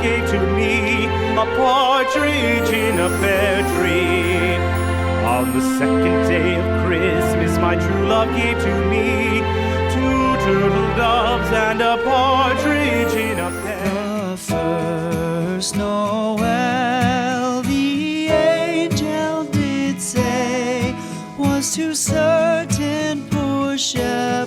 gave to me a partridge in a pear tree. On the second day of Christmas, my true love gave to me two turtle doves and a partridge in a pear. The first Noel, the angel did say, was to certain poor shepherds